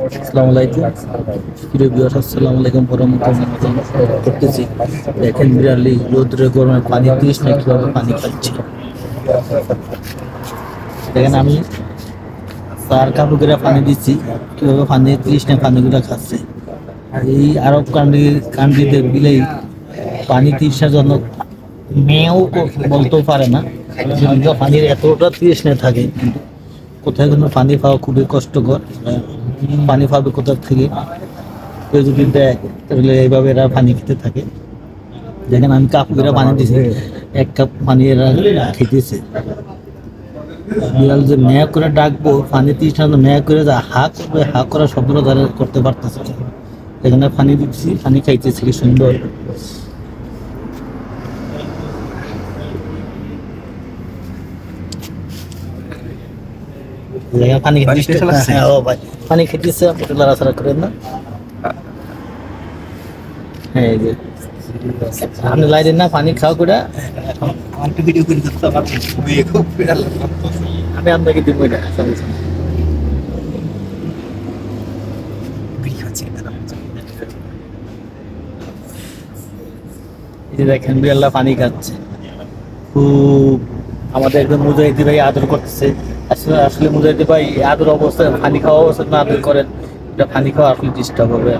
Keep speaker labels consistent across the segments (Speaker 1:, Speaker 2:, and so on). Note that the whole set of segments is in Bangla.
Speaker 1: আসসালামু আলাইকুম প্রিয় ভিউয়ার্স, আসসালামু আলাইকুম করতেছি। দেখেন বিড়ালি রোদ্রে গরমে পানি তৃষ্ণায় কিভাবে পানি খাচ্ছে। দেখেন আমি চার কাপড় পানি দিচ্ছি, কিভাবে পানি তৃষ্ণায় পানিগুলো খাচ্ছে। এই আরব কান্ট্রিতে বিলেই পানি তৃষ্ণার জন্য মেয়েও বলতেও পারে না, পানির এতটা তৃষ্ণায় থাকে। কিন্তু কোথায় কোনো পানি পাওয়া খুবই কষ্টকর। পানি পাবে কোথা থেকে, কেউ যদি দেয় তাহলে এইভাবে এরা পানি খেতে থাকে। দেখেন আমি কাপ করে পানি দিছি, এক কাপ পানি এরা খেতেছে। বিড়াল যে মেয়া করে ডাকবো, পানি তৃষ্ণা মেয়া করে যা হা করবে, হা করার শব্দটা তারা করতে পারতেছে। এখানে পানি দিচ্ছি, পানি খাইতেছে কি সুন্দর। পানি পানি খেতেছে, লড়াচড়া করেন না। হ্যাঁ, এই যে আপনি লাইলেন না পানি খাওয়া করে, আমি আপনাকে দিব এটা। দেখেন বিড়ালটা পানি খাচ্ছে, খুব আমাদের একদম মুজাহিদি ভাই আদর করতেছে। আসলে আসলে মুজাহিদি ভাই আদর অবস্থায় পানি খাওয়া অবস্থা না আদর করেন, এটা পানি খাওয়া আসলে ডিস্টার্ব হবে।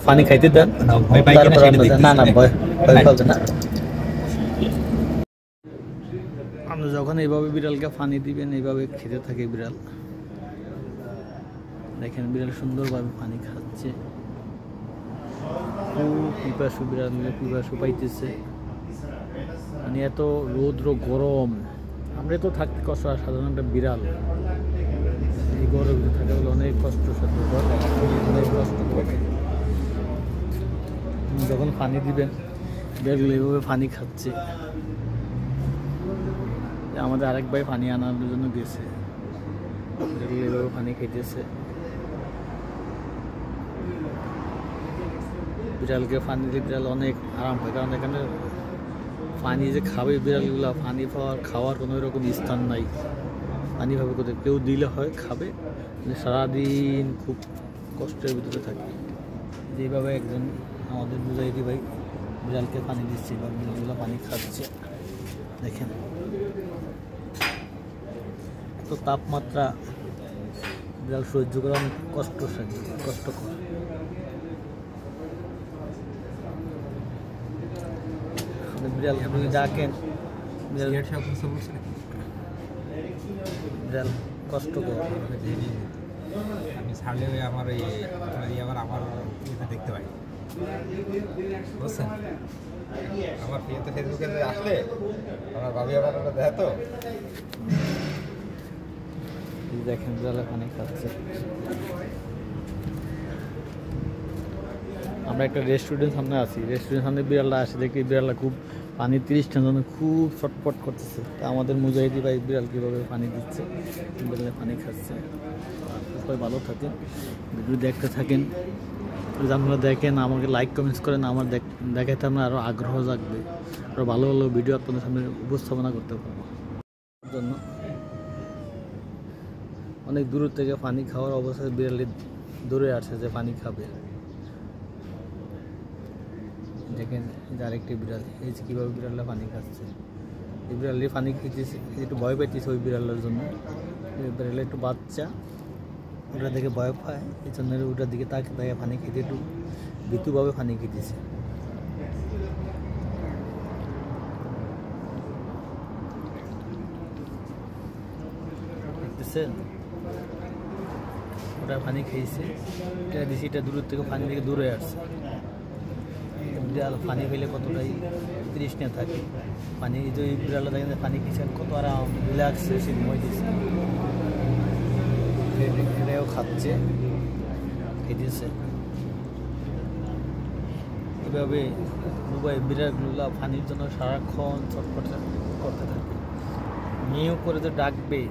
Speaker 1: পানি খাইতে দেন, না না ভয় পাবে না। আপনি যখন এইভাবে বিড়ালকে পানি দিবেন, এইভাবে খেতে থাকে বিড়াল। দেখেন বিড়াল সুন্দরভাবে পানি খাচ্ছে, খুব পিপাসু বিড়াল, পিপাসু পাইতেছে। মানে এত রৌদ্র গরম, আমরা তো থাকতে কষ্ট, সাধারণ একটা বিড়াল এই গরমে থাকে বলে অনেক কষ্ট সাধ্য, অনেক কষ্ট করে। যখন পানি দিবেন বিড়ালগুলো এইভাবে পানি খাচ্ছে। আমাদের আরেক ভাই পানি আনার জন্য গেছে, বিড়ালগুলো এইভাবে পানি খাইতেছে। বিড়ালকে পানি দিলে বিড়াল অনেক আরাম পায়, কারণ এখানে পানি যে খাবে বিড়ালগুলা, পানি খাওয়ার কোনো রকম স্থান নাই। পানি ভাবে কোথায় কেউ দিলে হয় খাবে, সারাদিন খুব কষ্টের ভিতরে থাকে। যেভাবে একজন আমাদের মুজাহিদি ভাই বিড়ালকে পানি দিচ্ছে বা বিড়ালগুলো পানি খাচ্ছে। দেখেন এত তাপমাত্রা, বিড়াল সহ্য করা অনেক কষ্টকর। বিড়াল আপনি ডাকেন, বিড়াল কষ্টকর।
Speaker 2: আমি ছাড়লে আমার আমার দেখতে পাই, বুঝছেন? আমার ফিরেতে ফেসবুকে আসলে আমার ভাবি আবার দেয় তো।
Speaker 1: দেখেন বিড়ালে পানি খাচ্ছে। আমরা একটা রেস্টুরেন্ট সামনে আছি, রেস্টুরেন্ট সামনে বিড়ালটা আসে, দেখি বিড়ালটা খুব পানি 30টার জন্য খুব ছটপট করতেছে। তা আমাদের মুজাহিদি ভাই বিড়াল কীভাবে পানি দিচ্ছে, বিড়ালে পানি খাচ্ছে। সবাই ভালো থাকেন, ভিডিও দেখতে থাকেন। যদি আপনারা দেখেন, আমাকে লাইক কমেন্টস করেন, আমার দেখাইতে আমরা আরও আগ্রহ জাগবে, আরও ভালো ভালো ভিডিও আপনাদের সামনে উপস্থাপনা করতে পারবো। জন্য অনেক দূর থেকে পানি খাওয়ার অবস্থায় বিড়ালি দৌড়ে আসছে যে পানি খাবে। দেখেন যে আরেকটি বিড়াল, এই যে কীভাবে বিড়ালটা পানি খাচ্ছে। এই বিড়ালটি পানি খেতেছে, একটু ভয় পাইতেছে ওই বিড়ালের জন্য। বিড়ালের একটু বাচ্চা, ওটা দেখে ভয় পায়, এই জন্য ওটার দিকে তাকে পানি খেতে একটু ভীতুভাবে পানি খেতেছে। দেখতেছেন ওটা পানি খেয়েছে, এটা দিছি, এটা দূরের থেকে পানি থেকে দূরে আসছে। বিড়াল পানি পেলে কতটাই তৃষ্ণা থাকে। পানি যে বিড়ালটা দেখেন পানি খেয়েছে, কত আরাম রিল্যাক্স সে ঘুমাই দিচ্ছে। এটাও খাচ্ছে, খেতেছে। এভাবে দুবাই বিড়ালগুলো পানির জন্য সারাক্ষণ ছটফট করতে থাকে। মেয়েও করে যে ডাকবে,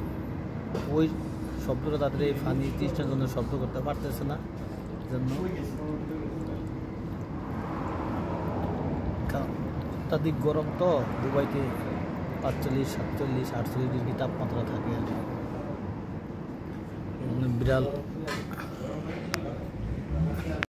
Speaker 1: ওই শব্দটা তাদের এই পানি তৃষ্ণার জন্য শব্দ করতে পারতেছে না। জন্য অত্যাধিক গরম তো দুবাইতে, 45, 47, 48 ডিগ্রি তাপমাত্রা থাকে। বিড়াল